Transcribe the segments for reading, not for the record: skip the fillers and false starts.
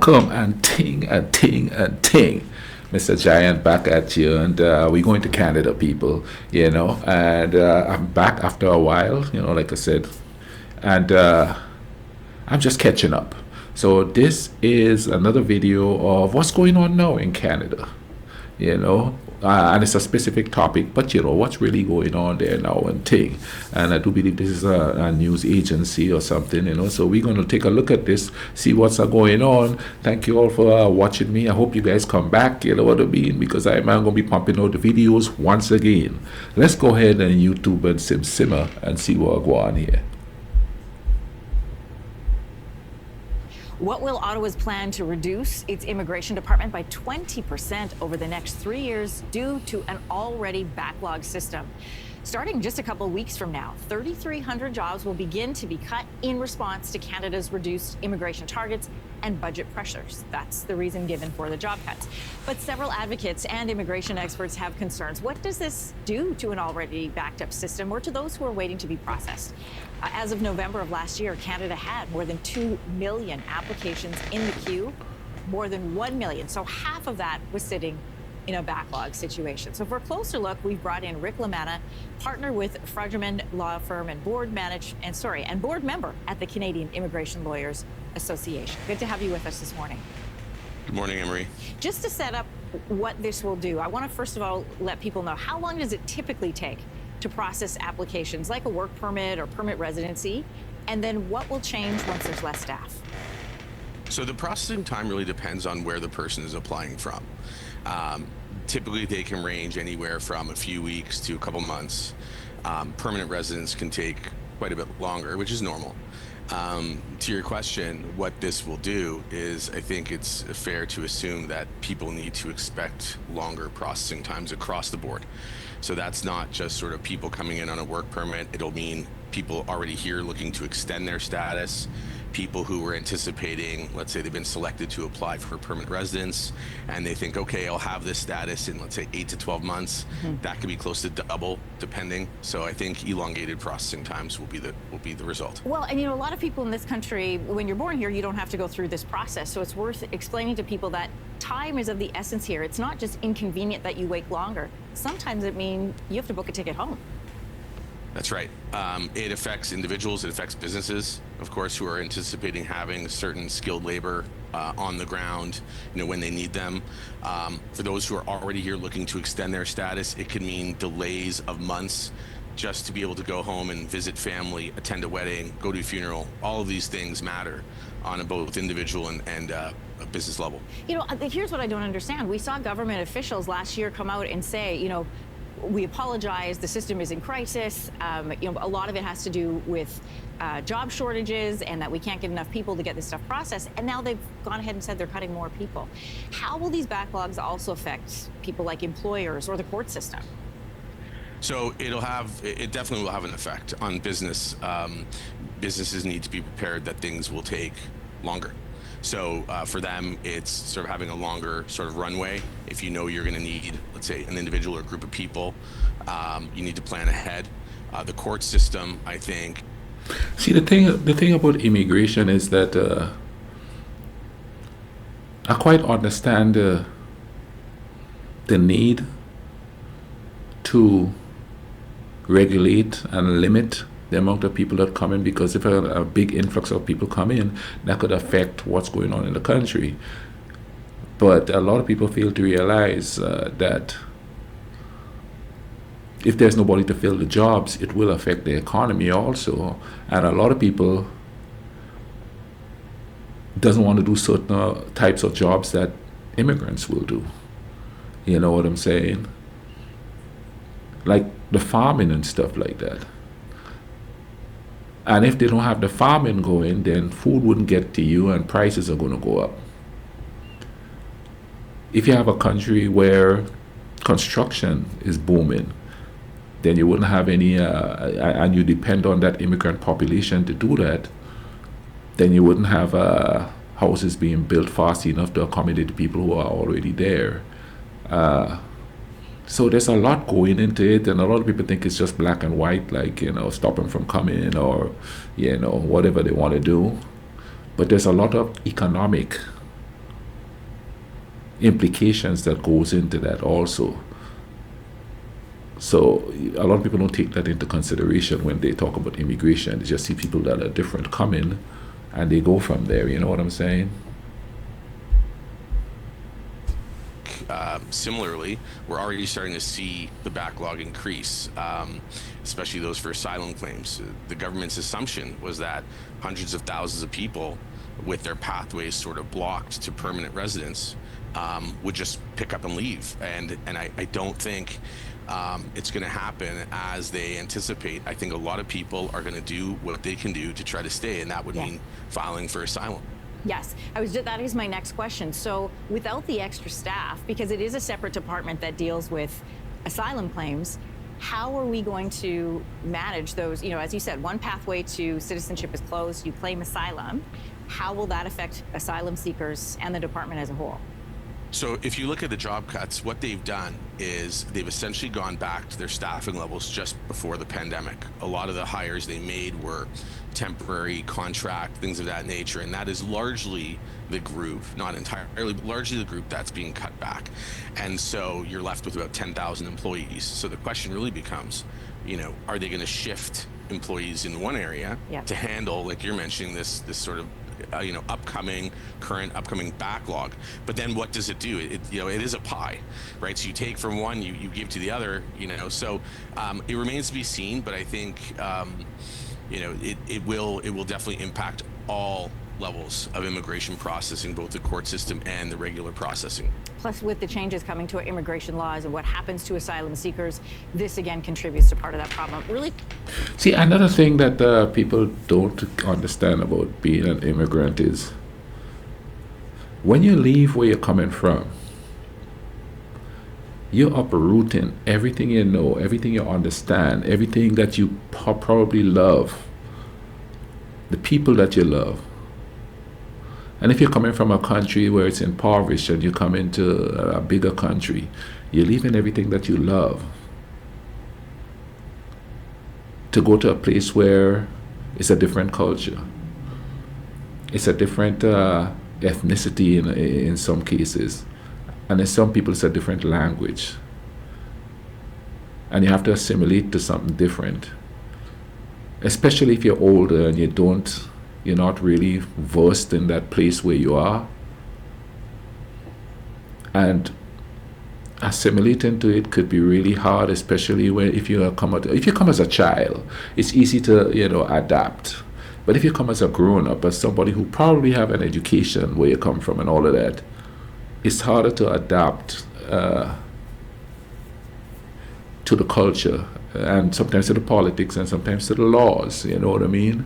Welcome and ting and ting and ting. Mr. Giant back at you, and we're going to Canada, people, and I'm back after a while, like I said, and I'm just catching up. So this is another video of what's going on now in Canada, and it's a specific topic, but what's really going on there now and thing. And I do believe this is a news agency or something, so we're going to take a look at this, see what's going on. Thank you all for watching me. I hope you guys come back, you know what I mean, because I'm going to be pumping out the videos once again. Let's go ahead and YouTube and simmer and see what's going on here. What will Ottawa's plan to reduce its immigration department by 20% over the next 3 years due to an already backlogged system? Starting just a couple weeks from now, 3,300 jobs will begin to be cut in response to Canada's reduced immigration targets and budget pressures. That's the reason given for the job cuts. But several advocates and immigration experts have concerns. What does this do to an already backed up system or to those who are waiting to be processed? As of November of last year, Canada had more than 2 million applications in the queue, more than 1 million. So half of that was sitting in a backlog situation. So for a closer look, we've brought in Rick Lamanna, partner with Fragerman Law Firm and board member at the Canadian Immigration Lawyers Association. Good to have you with us this morning. Good morning, Emery. Just to set up what this will do, I want to first of all let people know, how long does it typically take to process applications like a work permit or permanent residency? And then what will change once there's less staff? So the processing time really depends on where the person is applying from. Typically, they can range anywhere from a few weeks to a couple months. Permanent residence can take quite a bit longer, which is normal. To your question, what this will do is, I think it's fair to assume that people need to expect longer processing times across the board. So that's not just sort of people coming in on a work permit. It'll mean people already here looking to extend their status, people who were anticipating, let's say they've been selected to apply for permanent residence, and they think, okay, I'll have this status in, let's say, 8 to 12 months. That could be close to double, depending. So I think elongated processing times will be the result. Well, and a lot of people in this country, when you're born here, you don't have to go through this process. So it's worth explaining to people that time is of the essence here. It's not just inconvenient that you wait longer. Sometimes it means you have to book a ticket home. That's right. It affects individuals, it affects businesses, of course, who are anticipating having certain skilled labor on the ground, when they need them. For those who are already here looking to extend their status, it could mean delays of months just to be able to go home and visit family, attend a wedding, go to a funeral. All of these things matter on a both individual and a business level. Here's what I don't understand. We saw government officials last year come out and say, we apologize, the system is in crisis. A lot of it has to do with job shortages and that we can't get enough people to get this stuff processed. And now they've gone ahead and said they're cutting more people. How will these backlogs also affect people like employers or the court system? So it definitely will have an effect on business. Businesses need to be prepared that things will take longer. So for them, it's sort of having a longer sort of runway. If you know you're going to need, let's say, an individual or a group of people, you need to plan ahead. The court system, I think. See, the thing about immigration is that I quite understand the need to regulate and limit the amount of people that come in, because if a big influx of people come in, that could affect what's going on in the country. But a lot of people fail to realize that if there's nobody to fill the jobs, it will affect the economy also. And a lot of people doesn't want to do certain types of jobs that immigrants will do. You know what I'm saying? Like the farming and stuff like that. And if they don't have the farming going, then food wouldn't get to you and prices are going to go up. If you have a country where construction is booming, then you wouldn't have any, and you depend on that immigrant population to do that, then you wouldn't have houses being built fast enough to accommodate the people who are already there. So there's a lot going into it, and a lot of people think it's just black and white, like, stop them from coming or, whatever they want to do. But there's a lot of economic implications that goes into that also. So a lot of people don't take that into consideration when they talk about immigration. They just see people that are different come in, and they go from there. You know what I'm saying? Similarly, we're already starting to see the backlog increase, especially those for asylum claims. The government's assumption was that hundreds of thousands of people with their pathways sort of blocked to permanent residence would just pick up and leave. And I don't think it's going to happen as they anticipate. I think a lot of people are going to do what they can do to try to stay, and that would mean filing for asylum. Yes, that is my next question. So without the extra staff, because it is a separate department that deals with asylum claims, how are we going to manage those? You know, as you said, one pathway to citizenship is closed, you claim asylum. How will that affect asylum seekers and the department as a whole? So if you look at the job cuts, what they've done is they've essentially gone back to their staffing levels just before the pandemic. A lot of the hires they made were temporary, contract, things of that nature, and that is largely the group, not entirely, but largely the group that's being cut back. And so you're left with about 10,000 employees. So the question really becomes, you know, are they going to shift employees in one area to handle, like you're mentioning, this sort of you know, upcoming backlog? But then what does it do? It is a pie, right? So you take from one, you give to the other, you know. So it remains to be seen, but I think you know, it will definitely impact all levels of immigration processing, both the court system and the regular processing. Plus, with the changes coming to our immigration laws and what happens to asylum seekers, this again contributes to part of that problem. Really. See, another thing that people don't understand about being an immigrant is when you leave where you're coming from, you're uprooting everything you know, everything you understand, everything that you probably love, the people that you love. And if you're coming from a country where it's impoverished and you come into a bigger country, you're leaving everything that you love to go to a place where it's a different culture. It's a different ethnicity in some cases. And in some people, it's a different language. And you have to assimilate to something different. Especially if you're older and you're not really versed in that place where you are. And assimilating to it could be really hard, especially if you come as a child. It's easy to, you know, adapt. But if you come as a grown-up, as somebody who probably have an education where you come from and all of that, it's harder to adapt to the culture, and sometimes to the politics, and sometimes to the laws, you know what I mean?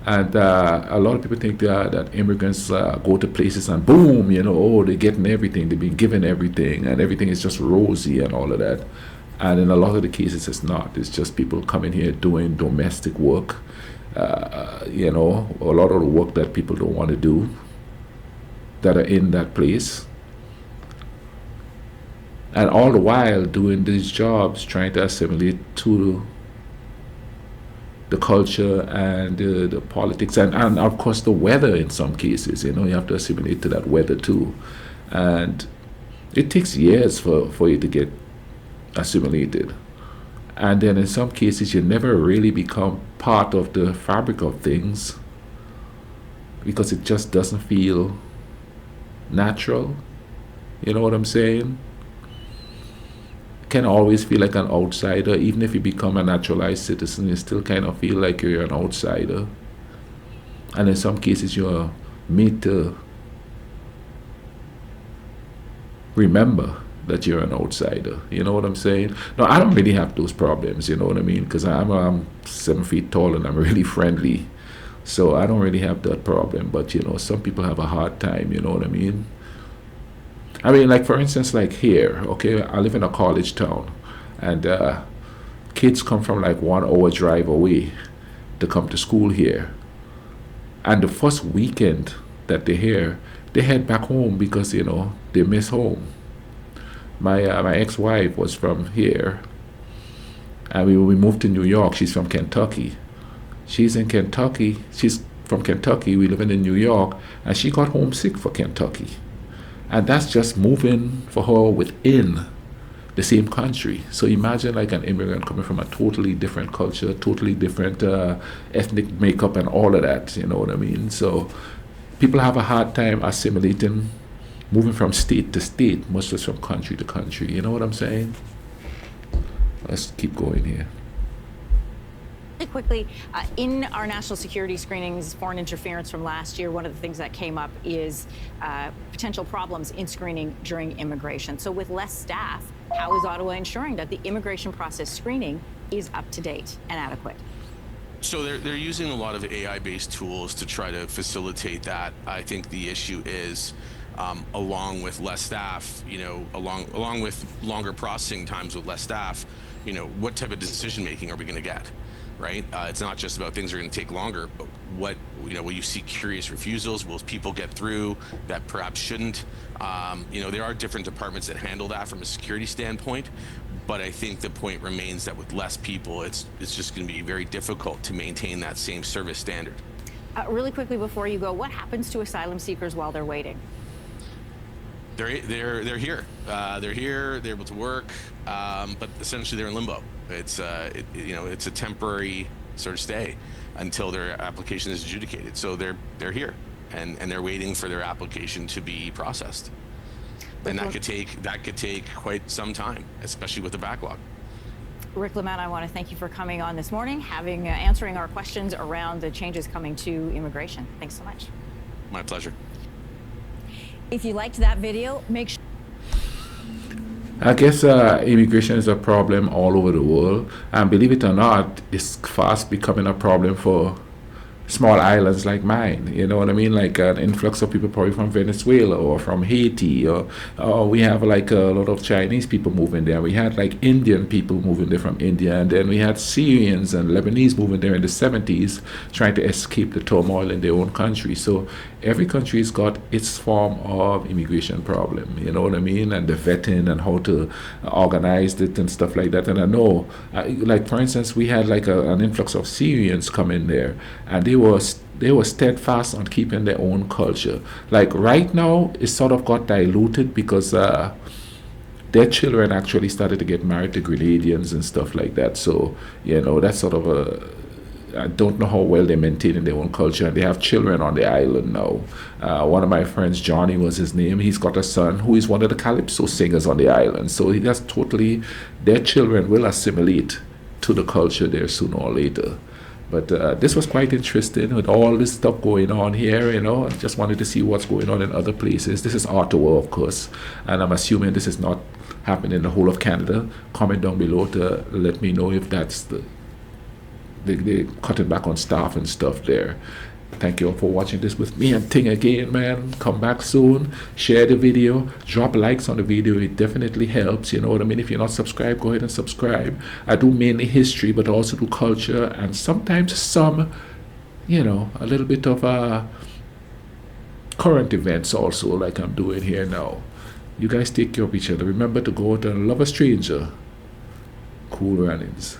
And a lot of people think that immigrants go to places and boom, you know, oh, they're getting everything, they've been given everything, and everything is just rosy and all of that. And in a lot of the cases, it's not. It's just people coming here doing domestic work, you know, a lot of the work that people don't want to do, that are in that place. And all the while doing these jobs, trying to assimilate to the culture and the politics and of course the weather in some cases. You know, you have to assimilate to that weather too. And it takes years for you to get assimilated. And then in some cases you never really become part of the fabric of things because it just doesn't feel natural. You know what I'm saying? Can always feel like an outsider. Even if you become a naturalized citizen, you still kind of feel like you're an outsider. And in some cases, you're made to remember that you're an outsider. You know what I'm saying? No, I don't really have those problems, you know what I mean? Because I'm 7 feet tall and I'm really friendly. So I don't really have that problem. But, you know, some people have a hard time, you know what I mean? I mean, like, for instance, like here, okay, I live in a college town, and kids come from like 1 hour drive away to come to school here. And the first weekend that they're here, they head back home because, you know, they miss home. My ex-wife was from here, and we moved to New York. She's from Kentucky. She's in Kentucky. She's from Kentucky. We live in New York, and she got homesick for Kentucky. And that's just moving for her within the same country. So imagine like an immigrant coming from a totally different culture, totally different ethnic makeup and all of that, you know what I mean? So people have a hard time assimilating, moving from state to state, much less from country to country. You know what I'm saying? Let's keep going here. Really quickly, in our national security screenings, foreign interference from last year, one of the things that came up is potential problems in screening during immigration. So with less staff, how is Ottawa ensuring that the immigration process screening is up to date and adequate? So they're using a lot of AI-based tools to try to facilitate that. I think the issue is, along with less staff, along with longer processing times with less staff, what type of decision making are we going to get? Right? It's not just about things are going to take longer, but will you see curious refusals? Will people get through that perhaps shouldn't? There are different departments that handle that from a security standpoint, but I think the point remains that with less people, it's just going to be very difficult to maintain that same service standard. Really quickly before you go, what happens to asylum seekers while they're waiting? They're here. They're here. They're able to work, but essentially they're in limbo. It's it's a temporary sort of stay until their application is adjudicated. So they're here, and they're waiting for their application to be processed, and that could take quite some time, especially with the backlog. Rick Lamont, I want to thank you for coming on this morning, answering our questions around the changes coming to immigration. Thanks so much. My pleasure. If you liked that video, make sure. I guess immigration is a problem all over the world, and believe it or not, it's fast becoming a problem for small islands like mine. You know what I mean? Like an influx of people probably from Venezuela or from Haiti, or we have like a lot of Chinese people moving there. We had like Indian people moving there from India, and then we had Syrians and Lebanese moving there in the 70s trying to escape the turmoil in their own country. So every country's got its form of immigration problem, you know what I mean? And the vetting and how to organize it and stuff like that. And I know, like for instance, we had like an influx of Syrians come in there, and they were steadfast on keeping their own culture. Like right now, it sort of got diluted because their children actually started to get married to Grenadians and stuff like that. So, that's sort of I don't know how well they're maintaining their own culture, and they have children on the island now. One of my friends, Johnny was his name, he's got a son who is one of the calypso singers on the island. So their children will assimilate to the culture there sooner or later. But this was quite interesting with all this stuff going on here, I just wanted to see what's going on in other places. This is Ottawa, of course, and I'm assuming this is not happening in the whole of Canada. Comment down below to let me know if that's they're cutting back on staff and stuff there. Thank you all for watching this with me and Ting again, man. Come back soon. Share the video. Drop likes on the video. It definitely helps. You know what I mean? If you're not subscribed, go ahead and subscribe. I do mainly history, but also do culture and sometimes some, a little bit of current events also, like I'm doing here now. You guys take care of each other. Remember to go out and love a stranger. Cool runnings.